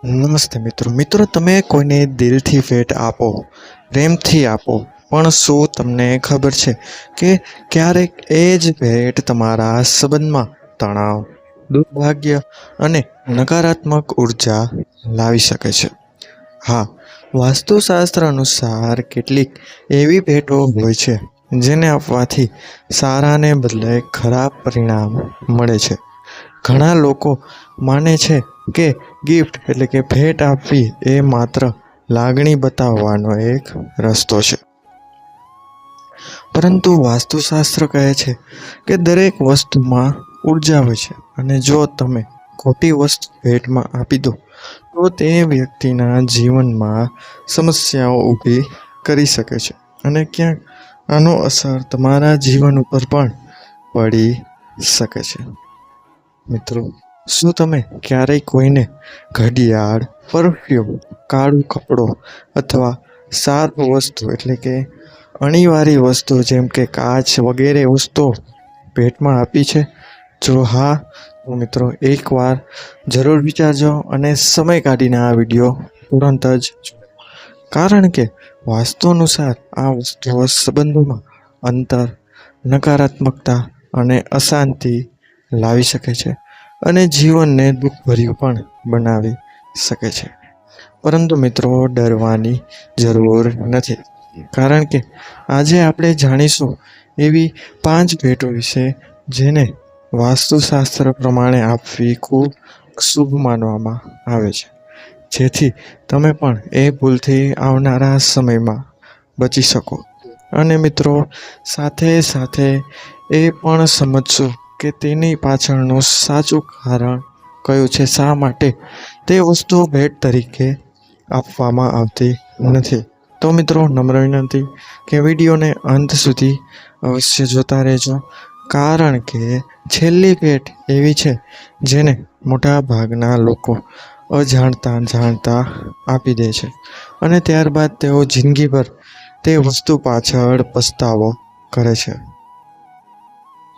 નમસ્તે મિત્રો, તમે કોઈને દિલથી ભેટ આપો, પ્રેમથી આપો, પણ શું તમને ખબર છે કે ક્યારેક એ જ ભેટ તમારા સંબંધમાં તણાવ, દુર્ભાગ્ય અને નકારાત્મક ઉર્જા લાવી શકે છે? હા, વાસ્તુશાસ્ત્ર અનુસાર કેટલીક એવી ભેટો હોય છે જેને આપવાથી સારાને બદલે ખરાબ પરિણામ મળે છે. ઘણા લોકો માને છે કે ગિફ્ટ એટલે કે ભેટ આપવી એ માત્ર લાગણી બતાવવાનો એક રસ્તો છે. પરંતુ વાસ્તુશાસ્ત્ર કહે છે કે દરેક વસ્તુમાં ઉર્જા હોય છે અને જો તમે ખોટી વસ્તુ ભેટમાં આપી દો તો તે વ્યક્તિના જીવનમાં સમસ્યાઓ ઊભી કરી શકે છે અને ક્યાંક આનો અસર તમારા જીવન ઉપર પણ પડી શકે છે. મિત્રો, શું તમે ક્યારેય કોઈને ઘડિયાળ, પરફ્યુમ, કાળું કપડો અથવા શાર્પ વસ્તુ એટલે કે અણીવાળી વસ્તુ જેમ કે કાચ વગેરે વસ્તુઓ ભેટમાં આપી છે? જો હા, તો મિત્રો એકવાર જરૂર વિચારજો અને સમય કાઢીને આ વિડીયો તુરંત જ જુઓ. કારણ કે વાસ્તુ અનુસાર આ વસ્તુઓ સંબંધોમાં અંતર, નકારાત્મકતા અને અશાંતિ લાવી શકે છે અને જીવનને દુઃખભર્યું પણ બનાવી શકે છે. પરંતુ મિત્રો, ડરવાની જરૂર નથી, કારણ કે આજે આપણે જાણીશું એવી 5 ભેટો વિશે જેને વાસ્તુશાસ્ત્ર પ્રમાણે આપવી ખૂબ શુભ માનવામાં આવે છે, જેથી તમે પણ એ ભૂલથી આવનારા સમયમાં બચી શકો. અને મિત્રો, સાથે સાથે એ પણ સમજશો કે તેની પાછળનું સાચું કારણ કયું છે, શા માટે તે વસ્તુ ભેટ તરીકે આપવામાં આવતી નથી. તો મિત્રો, નમ્ર વિનંતી કે વિડીયોને અંત સુધી અવશ્ય જોતા રહેજો, કારણ કે છેલ્લી ભેટ એવી છે જેને મોટા ભાગના લોકો જાણતા આપી દે છે અને ત્યારબાદ તેઓ જિંદગીભર તે વસ્તુ પાછળ પસ્તાવો કરે છે.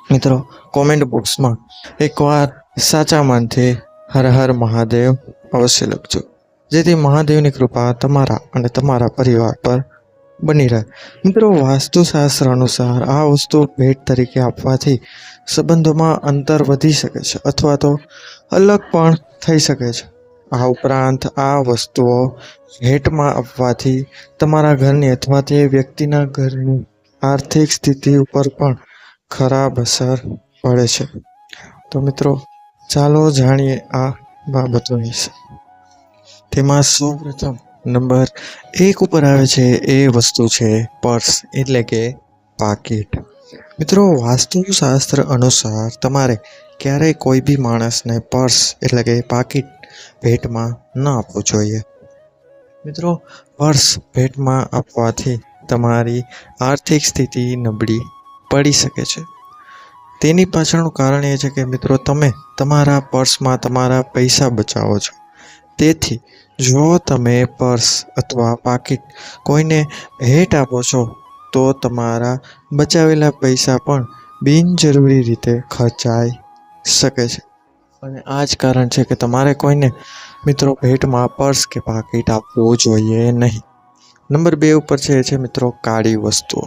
મિત્રો, કોમેન્ટ બોક્સમાં એકવાર સાચા મનથી હર હર મહાદેવ અવશ્ય લખજો, જેથી મહાદેવની કૃપા તમારા અને તમારા પરિવાર પર બની રહે. મિત્રો, વાસ્તુશાસ્ત્ર અનુસાર આ વસ્તુ ભેટ તરીકે આપવાથી સંબંધોમાં અંતર વધી શકે છે અથવા તો અલગ પણ થઈ શકે છે. આ ઉપરાંત આ વસ્તુઓ ભેટમાં આપવાથી તમારા ઘરની અથવા તે વ્યક્તિના ઘરની આર્થિક સ્થિતિ ઉપર પણ ખરાબ અસર પડે છે. તો મિત્રો, ચાલો જાણીએ આ બાબતો વિશે. તેમાં સૌપ્રથમ નંબર 1 ઉપર આવે છે એ વસ્તુ છે પર્સ એટલે કે પાકીટ. મિત્રો, વાસ્તુશાસ્ત્ર અનુસાર તમારે ક્યારેય કોઈ બી માણસને પર્સ એટલે કે પાકીટ ભેટમાં ન આપવું જોઈએ. મિત્રો, પર્સ ભેટમાં આપવાથી તમારી આર્થિક સ્થિતિ નબળી પડી શકે છે. તેની પાછળનું કારણ એ છે કે મિત્રો, તમે તમારા પર્સમાં તમારા પૈસા બચાવો છો. તેથી જો તમે પર્સ અથવા પાકીટ કોઈને ભેટ આપો છો તો તમારા બચાવેલા પૈસા પણ બિનજરૂરી રીતે ખર્ચાઈ શકે છે. અને આ જ કારણ છે કે તમારે કોઈને મિત્રો ભેટમાં પર્સ કે પાકીટ આપવું જોઈએ નહીં. નંબર 2 ઉપર છે મિત્રો કાળી વસ્તુઓ.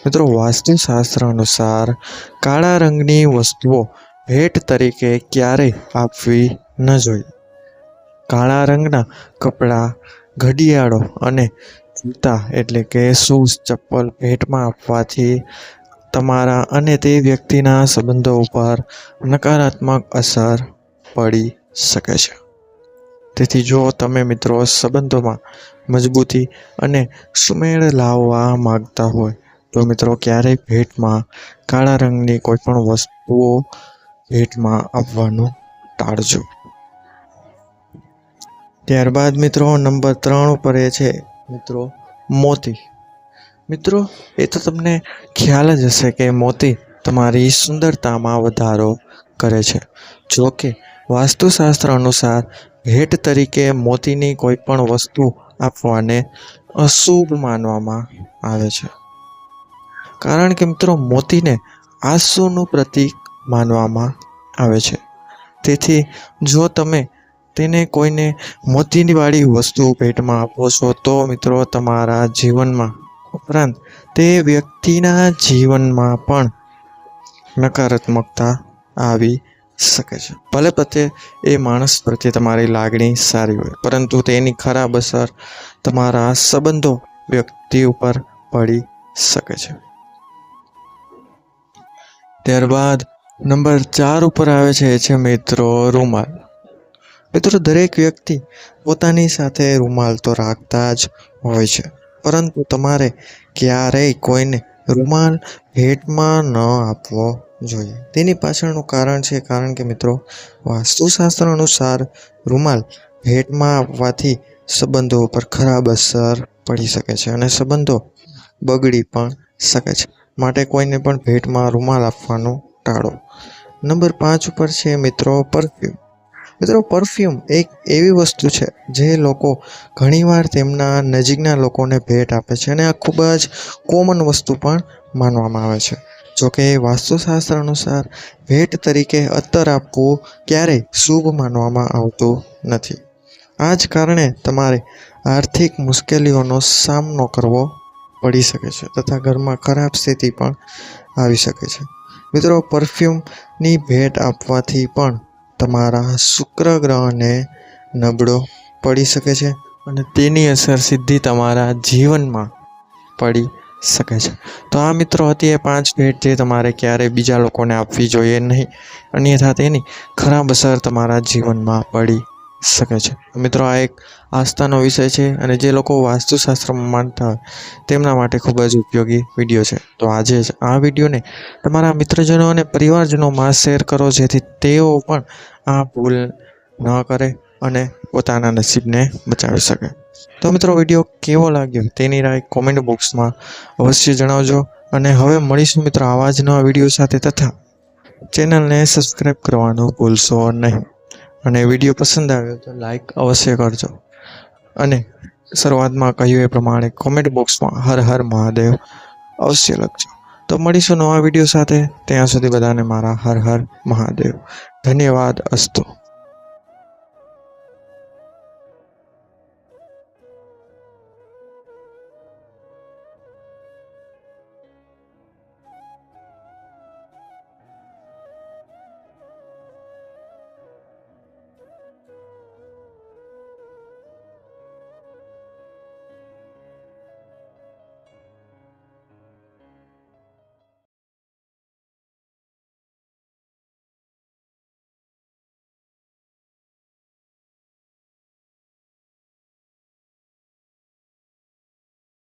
મિત્રો, વાસ્તુશાસ્ત્ર અનુસાર કાળા રંગની વસ્તુઓ ભેટ તરીકે ક્યારેય આપવી ન જોઈએ. કાળા રંગના કપડાં, ઘડિયાળો અને જૂતા એટલે કે શૂઝ, ચપ્પલ ભેટમાં આપવાથી તમારા અને તે વ્યક્તિના સંબંધો ઉપર નકારાત્મક અસર પડી શકે છે. તેથી જો તમે મિત્રો સંબંધોમાં મજબૂતી અને સુમેળ લાવવા માંગતા હોય તો મિત્રો ક્યારેય ભેટમાં કાળા રંગની કોઈ પણ વસ્તુઓ ભેટમાં આપવાનું ટાળજો. ત્યારબાદ મિત્રો નંબર 3 ઉપર એ છે મિત્રો મોતી. મિત્રો, એ તો તમને ખ્યાલ જ હશે કે મોતી તમારી સુંદરતામાં વધારો કરે છે. જો કે વાસ્તુશાસ્ત્ર અનુસાર ભેટ તરીકે મોતીની કોઈ પણ વસ્તુ આપવાને અશુભ માનવામાં આવે છે, કારણ કે મિત્રો મોતીને આંસુનું પ્રતીક માનવામાં આવે છે. તેથી જો તમે તેને કોઈને મોતીની વાળી વસ્તુ ભેટમાં આપો છો તો મિત્રો તમારા જીવનમાં ઉપરાંત તે વ્યક્તિના જીવનમાં પણ નકારાત્મકતા આવી શકે છે. ભલે પ્રત્યે એ માણસ પ્રત્યે તમારી લાગણી સારી હોય, પરંતુ તેની ખરાબ અસર તમારા સંબંધો વ્યક્તિ ઉપર પડી શકે છે. ત્યારબાદ નંબર 4 ઉપર આવે છે મિત્રો રૂમાલ. મિત્રો દરેક વ્યક્તિ પોતાની સાથે રૂમાલ તો રાખતા જ હોય છે, પરંતુ તમારે ક્યારેય કોઈને રૂમાલ ભેટમાં ન આપવો જોઈએ. તેની પાછળનું કારણ કે મિત્રો વાસ્તુશાસ્ત્ર અનુસાર રૂમાલ ભેટમાં આપવાથી સંબંધો ઉપર ખરાબ અસર પડી શકે છે અને સંબંધો બગડી પણ શકે છે. માટે કોઈને પણ ભેટમાં રૂમાલ આપવાનું ટાળો. નંબર 5 ઉપર છે મિત્રો પરફ્યુમ. મિત્રો પરફ્યુમ એક એવી વસ્તુ છે જે લોકો ઘણીવાર તેમના નજીકના લોકોને ભેટ આપે છે અને આ ખૂબ જ કોમન વસ્તુ પણ માનવામાં આવે છે. જોકે વાસ્તુશાસ્ત્ર અનુસાર ભેટ તરીકે અત્તર આપવું ક્યારેય શુભ માનવામાં આવતું નથી. આ જ કારણે તમારે આર્થિક મુશ્કેલીઓનો સામનો કરવો પડી શકે છે તથા ઘરમાં ખરાબ સ્થિતિ પણ આવી શકે છે. મિત્રો પરફ્યુમની ભેટ આપવાથી પણ તમારા શુક્ર ગ્રહને નબળો પડી શકે છે અને તેની અસર સીધી તમારા જીવનમાં પડી શકે છે. તો આ મિત્રો હતી એ 5 ભેટ જે તમારે ક્યારેય બીજા લોકોને આપવી જોઈએ નહીં, અન્યથા તેની ખરાબ અસર તમારા જીવનમાં પડી શકે છે. મિત્રો આ એક આસ્થાનો વિષય છે અને જે લોકો વાસ્તુશાસ્ત્રમાં માનતા હોય તેમના માટે ખૂબ જ ઉપયોગી વિડીયો છે. તો આજે જ આ વિડીયોને તમારા મિત્રજનો અને પરિવારજનોમાં શેર કરો, જેથી તેઓ પણ આ ભૂલ ન કરે અને પોતાના નસીબને બચાવી શકે. તો મિત્રો વિડીયો કેવો લાગ્યો તેની રાય કોમેન્ટ બોક્સમાં અવશ્ય જણાવજો અને હવે મળીશું મિત્રો આવા જ નવા વિડીયો સાથે, તથા ચેનલને સબસ્ક્રાઈબ કરવાનું ભૂલશો નહીં. અને વિડીયો પસંદ આવ્યો તો લાઈક અવશ્ય કરજો અને શરૂઆતમાં કહ્યું એ પ્રમાણે કોમેન્ટ બોક્સમાં હર હર મહાદેવ અવશ્ય લખજો. તો મળીશું નવા વિડીયો સાથે. ત્યાં સુધી બધાને મારા હર હર મહાદેવ. ધન્યવાદ. અસ્તુ.